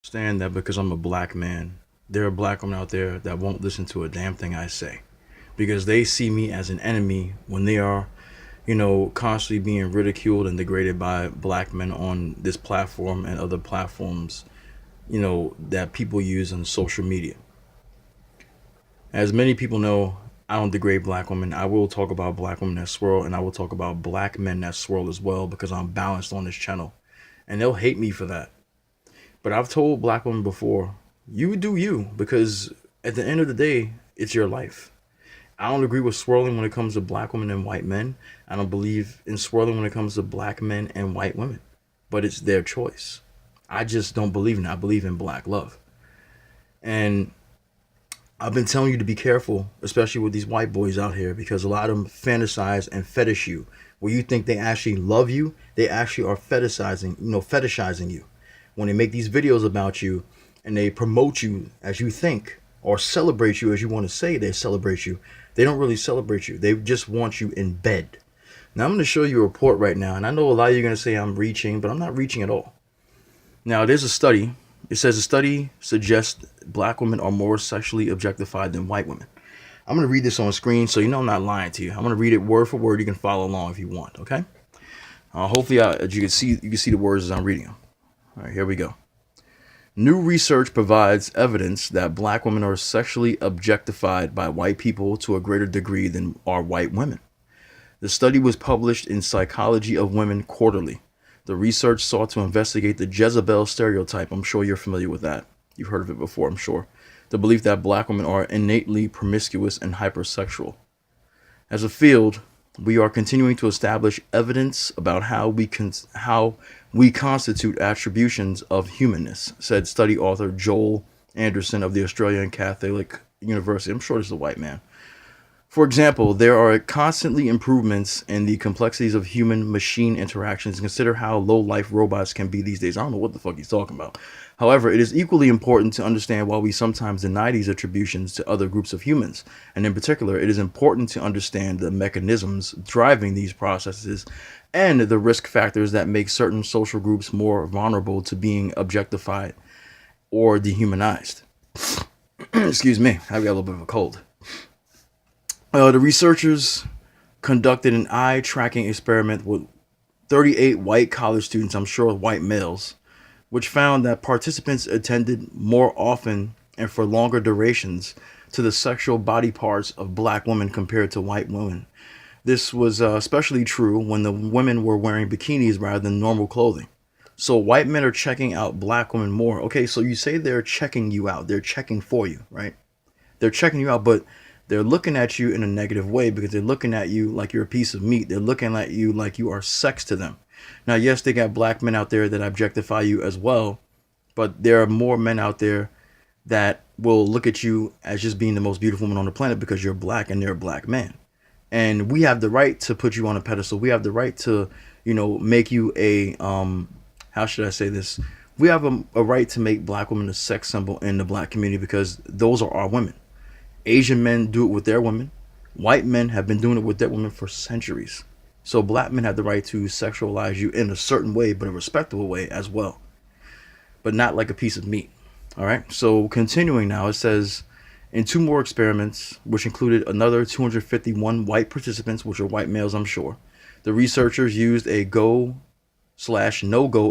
Understand that because I'm a black man, there are black women out there that won't listen to a damn thing I say because they see me as an enemy when they are, constantly being ridiculed and degraded by black men on this platform and other platforms, that people use on social media. As many people know, I don't degrade black women. I will talk about black women that swirl, and I will talk about black men that swirl as well because I'm balanced on this channel. And they'll hate me for that. But I've told black women before, you do you, because at the end of the day, it's your life. I don't agree with swirling when it comes to black women and white men. I don't believe in swirling when it comes to black men and white women. But it's their choice. I just don't believe in it. I believe in black love. And I've been telling you to be careful, especially with these white boys out here, because a lot of them fantasize and fetish you. Where you think they actually love you, they actually are fetishizing you. When they make these videos about you and they promote you as you think or celebrate you as you want to say they celebrate you, they don't really celebrate you. They just want you in bed. Now I'm going to show you a report right now, and I know a lot of you are going to say I'm reaching, but I'm not reaching at all. Now there's a study. It says a study suggests black women are more sexually objectified than white women. I'm going to read this on screen so you know I'm not lying to you. I'm going to read it word for word. You can follow along if you want, okay? Hopefully you can see the words as I'm reading them. All right, here we go. New research provides evidence that black women are sexually objectified by white people to a greater degree than are white women. The study was published in Psychology of Women Quarterly. The research sought to investigate the Jezebel stereotype. I'm sure you're familiar with that. You've heard of it before, I'm sure. The belief that black women are innately promiscuous and hypersexual. As a field, we are continuing to establish evidence about how we constitute attributions of humanness, said study author Joel Anderson of the Australian Catholic University. I'm sure this is a white man. For example, there are constantly improvements in the complexities of human-machine interactions. Consider how low-life robots can be these days. I don't know what the fuck he's talking about. However, it is equally important to understand why we sometimes deny these attributions to other groups of humans. And in particular, it is important to understand the mechanisms driving these processes and the risk factors that make certain social groups more vulnerable to being objectified or dehumanized. Excuse me, I've got a little bit of a cold. The researchers conducted an eye tracking experiment with 38 white college students, I'm sure white males, which found that participants attended more often and for longer durations to the sexual body parts of black women compared to white women. This was especially true when the women were wearing bikinis rather than normal clothing. So white men are checking out black women more. Okay, so you say they're checking you out. They're checking for you, right? They're checking you out, but they're looking at you in a negative way because they're looking at you like you're a piece of meat. They're looking at you like you are sex to them. Now, yes, they got black men out there that objectify you as well, but there are more men out there that will look at you as just being the most beautiful woman on the planet because you're black and they're a black man. And we have the right to put you on a pedestal. We have the right to, make you a, how should I say this? We have a right to make black women a sex symbol in the black community because those are our women. Asian men do it with their women. White men have been doing it with their women for centuries. So black men have the right to sexualize you in a certain way, but a respectable way as well. But not like a piece of meat. All right. So continuing now, it says in 2 more experiments, which included another 251 white participants, which are white males, I'm sure, the researchers used a go/no-go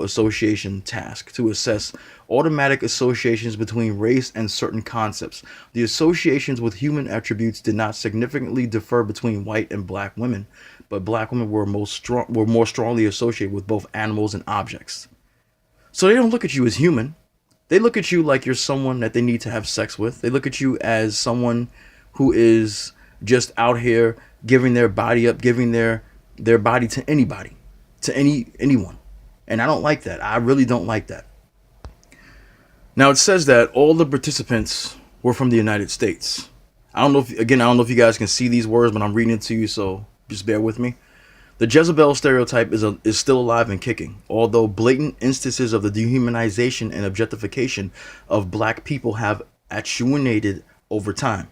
association task to assess automatic associations between race and certain concepts. The associations with human attributes did not significantly differ between white and black women, but black women were more strongly associated with both animals and objects. So they don't look at you as human. They look at you like you're someone that they need to have sex with. They look at you as someone who is just out here giving their body up, giving their body to anybody, to anyone. And I don't like that. I really don't like that. Now it says that all the participants were from the United States. I don't know if you guys can see these words, but I'm reading it to you, so just bear with me. The Jezebel stereotype is still alive and kicking, although blatant instances of the dehumanization and objectification of black people have attenuated over time.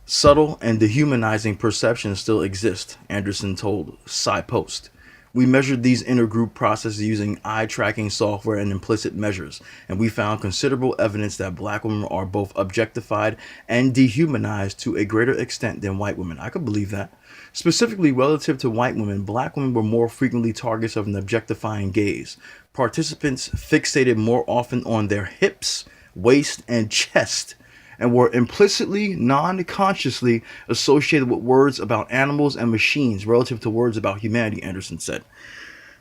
Subtle and dehumanizing perceptions still exist, Anderson told SciPost. We measured these intergroup processes using eye tracking software and implicit measures, and we found considerable evidence that black women are both objectified and dehumanized to a greater extent than white women. I could believe that. Specifically, relative to white women, black women were more frequently targets of an objectifying gaze. Participants fixated more often on their hips, waist, and chest, and were implicitly, non-consciously associated with words about animals and machines relative to words about humanity, Anderson said.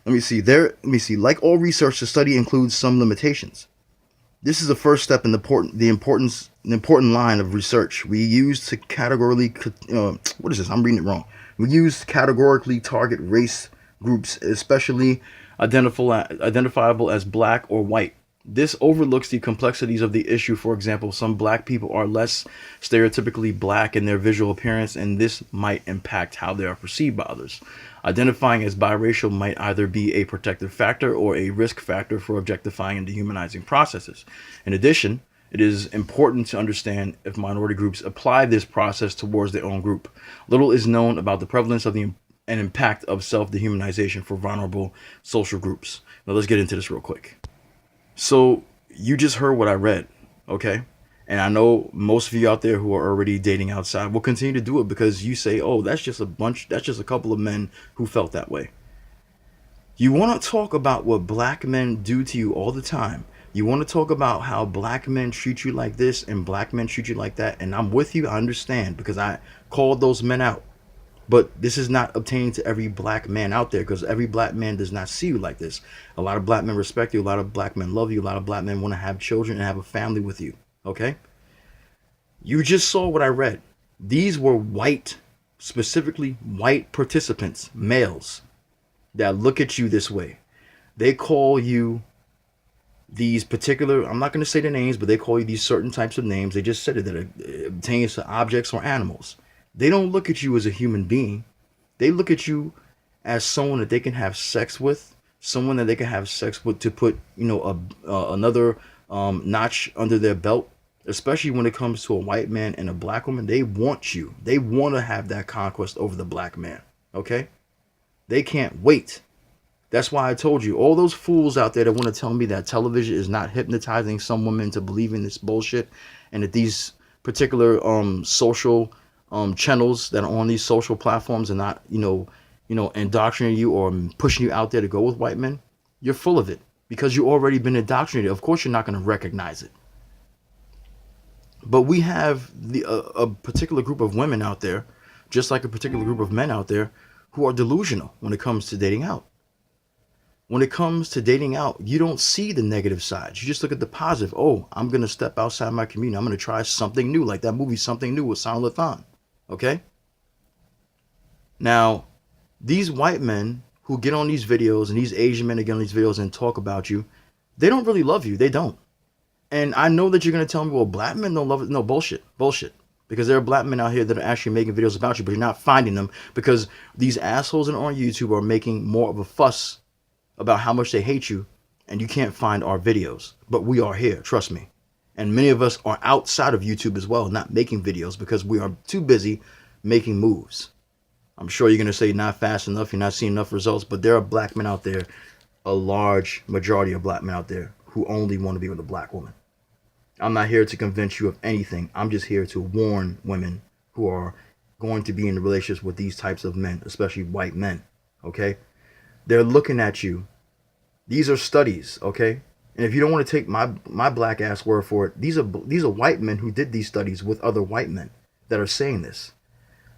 Let me see. Like all research, the study includes some limitations. This is the first step in the important line of research. We use to categorically, what is this? I'm reading it wrong. We use to categorically target race groups, especially identifiable as black or white. This overlooks the complexities of the issue. For example, some black people are less stereotypically black in their visual appearance, and this might impact how they are perceived by others. Identifying as biracial might either be a protective factor or a risk factor for objectifying and dehumanizing processes. In addition, it is important to understand if minority groups apply this process towards their own group. Little is known about the prevalence of and impact of self-dehumanization for vulnerable social groups. Now let's get into this real quick. So you just heard what I read, okay? And I know most of you out there who are already dating outside will continue to do it because you say, oh, that's just a couple of men who felt that way. You want to talk about what black men do to you all the time. You want to talk about how black men treat you like this and black men treat you like that. And I'm with you. I understand because I called those men out. But this is not obtaining to every black man out there because every black man does not see you like this. A lot of black men respect you. A lot of black men love you. A lot of black men want to have children and have a family with you. Okay? You just saw what I read. These were white, specifically white participants, males, that look at you this way. They call you these particular, I'm not going to say the names, but they call you these certain types of names. They just said it, that it obtains to objects or animals. They don't look at you as a human being. They look at you as someone that they can have sex with, someone that they can have sex with to put, another notch under their belt. Especially when it comes to a white man and a black woman, they want you. They want to have that conquest over the black man. Okay? They can't wait. That's why I told you, all those fools out there that want to tell me that television is not hypnotizing some women to believing this bullshit, and that these particular social channels that are on these social platforms are not, indoctrinating you or pushing you out there to go with white men, you're full of it because you've already been indoctrinated. Of course, you're not going to recognize it. But we have a particular group of women out there, just like a particular group of men out there, who are delusional when it comes to dating out. When it comes to dating out, you don't see the negative sides. You just look at the positive. Oh, I'm going to step outside my community. I'm going to try something new, like that movie Something New with Sana Lathan. Okay? Now, these white men who get on these videos and these Asian men that get on these videos and talk about you, they don't really love you. They don't. And I know that you're going to tell me, well, black men don't love it. No, bullshit. Because there are black men out here that are actually making videos about you, but you're not finding them because these assholes on YouTube are making more of a fuss about how much they hate you, and you can't find our videos. But we are here, trust me. And many of us are outside of YouTube as well, not making videos because we are too busy making moves. I'm sure you're going to say not fast enough, you're not seeing enough results, but there are black men out there, a large majority of black men out there, who only want to be with a black woman. I'm not here to convince you of anything. I'm just here to warn women who are going to be in relationships with these types of men, especially white men, okay? They're looking at you. These are studies, okay? And if you don't want to take my black ass word for it, these are white men who did these studies with other white men that are saying this.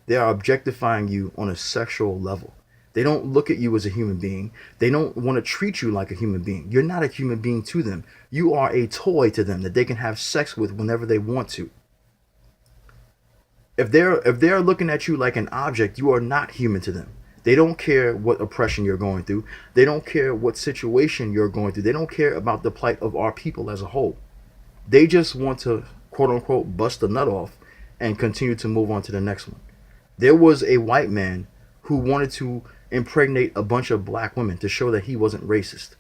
They are objectifying you on a sexual level. They don't look at you as a human being. They don't want to treat you like a human being. You're not a human being to them. You are a toy to them that they can have sex with whenever they want to. If they're looking at you like an object, you are not human to them. They don't care what oppression you're going through. They don't care what situation you're going through. They don't care about the plight of our people as a whole. They just want to, quote unquote, bust the nut off and continue to move on to the next one. There was a white man who wanted to impregnate a bunch of black women to show that he wasn't racist.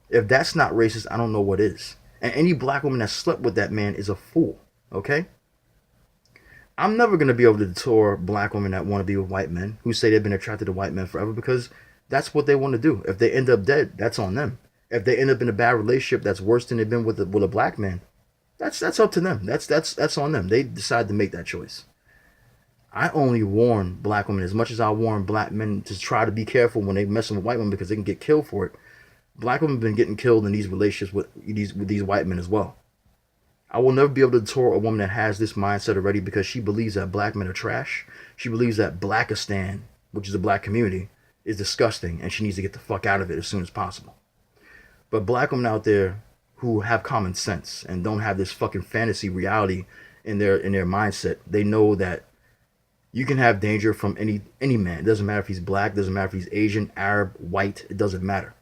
If that's not racist, I don't know what is. And any black woman that slept with that man is a fool, okay? I'm never going to be able to deter black women that want to be with white men who say they've been attracted to white men forever because That's what they want to do. If they end up dead, that's on them. If they end up in a bad relationship that's worse than they've been with a black man, that's up to them. That's on them. They decide to make that choice. I only warn black women as much as I warn black men to try to be careful when they messing with white women because they can get killed for it. Black women have been getting killed in these relationships with these white men as well. I will never be able to deter a woman that has this mindset already because she believes that black men are trash. She believes that Blackistan, which is the black community, is disgusting and she needs to get the fuck out of it as soon as possible. But black women out there who have common sense and don't have this fucking fantasy reality in their mindset, they know that you can have danger from any man. It doesn't matter if he's black, doesn't matter if he's Asian, Arab, white, it doesn't matter.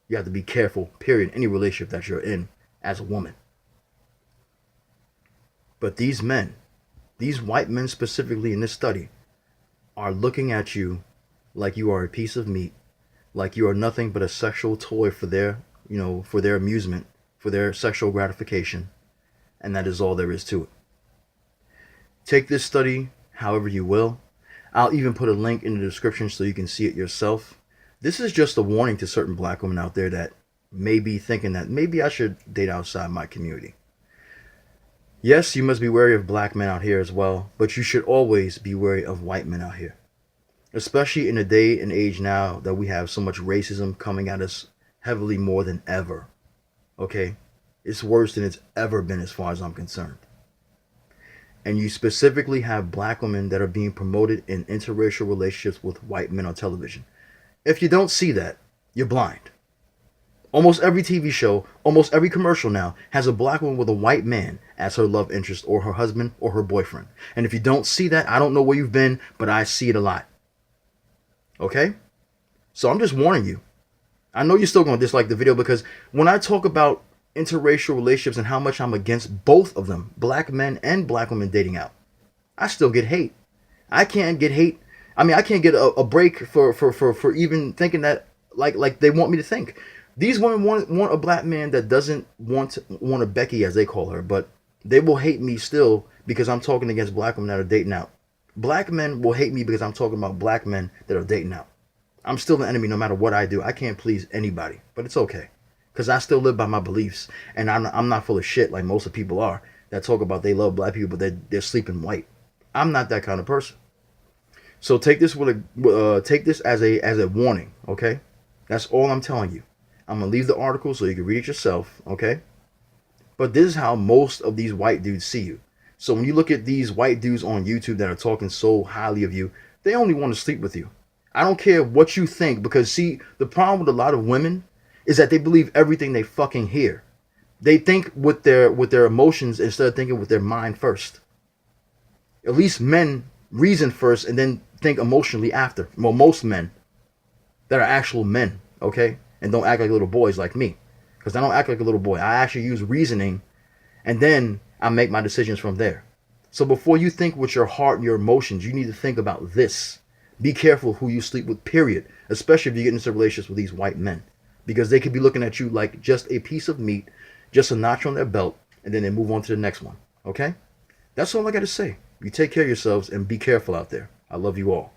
You have to be careful, period, any relationship that you're in as a woman. But these men, these white men specifically in this study, are looking at you like you are a piece of meat, like you are nothing but a sexual toy for their, for their amusement, for their sexual gratification, and that is all there is to it. Take this study however you will. I'll even put a link in the description so you can see it yourself. This is just a warning to certain black women out there that may be thinking that maybe I should date outside my community. Yes, you must be wary of black men out here as well, but you should always be wary of white men out here. Especially in a day and age now that we have so much racism coming at us heavily more than ever. Okay? It's worse than it's ever been as far as I'm concerned. And you specifically have black women that are being promoted in interracial relationships with white men on television. If you don't see that, you're blind. Almost every TV show, almost every commercial now has a black woman with a white man as her love interest or her husband or her boyfriend. And if you don't see that, I don't know where you've been, but I see it a lot. Okay? So I'm just warning you. I know you're still going to dislike the video because when I talk about interracial relationships and how much I'm against both of them, black men and black women dating out, I still get hate. I can't get hate. I mean, I can't get a break for even thinking that like they want me to think. These women want a black man that doesn't want a Becky, as they call her, but they will hate me still because I'm talking against black women that are dating out. Black men will hate me because I'm talking about black men that are dating out. I'm still the enemy no matter what I do. I can't please anybody, but it's okay. Because I still live by my beliefs. And I'm not full of shit like most of people are that talk about they love black people, but they're sleeping white. I'm not that kind of person. So take this as a warning, okay? That's all I'm telling you. I'm going to leave the article so you can read it yourself, okay? But this is how most of these white dudes see you. So when you look at these white dudes on YouTube that are talking so highly of you, they only want to sleep with you. I don't care what you think because, see, the problem with a lot of women is that they believe everything they fucking hear. They think with their emotions instead of thinking with their mind first. At least men reason first and then think emotionally after. Well, most men that are actual men, okay? And don't act like little boys like me. Because I don't act like a little boy. I actually use reasoning and then I make my decisions from there. So before you think with your heart and your emotions, you need to think about this. Be careful who you sleep with, period. Especially if you get into relationships with these white men. Because they could be looking at you like just a piece of meat, just a notch on their belt, and then they move on to the next one. Okay? That's all I got to say. You take care of yourselves and be careful out there. I love you all.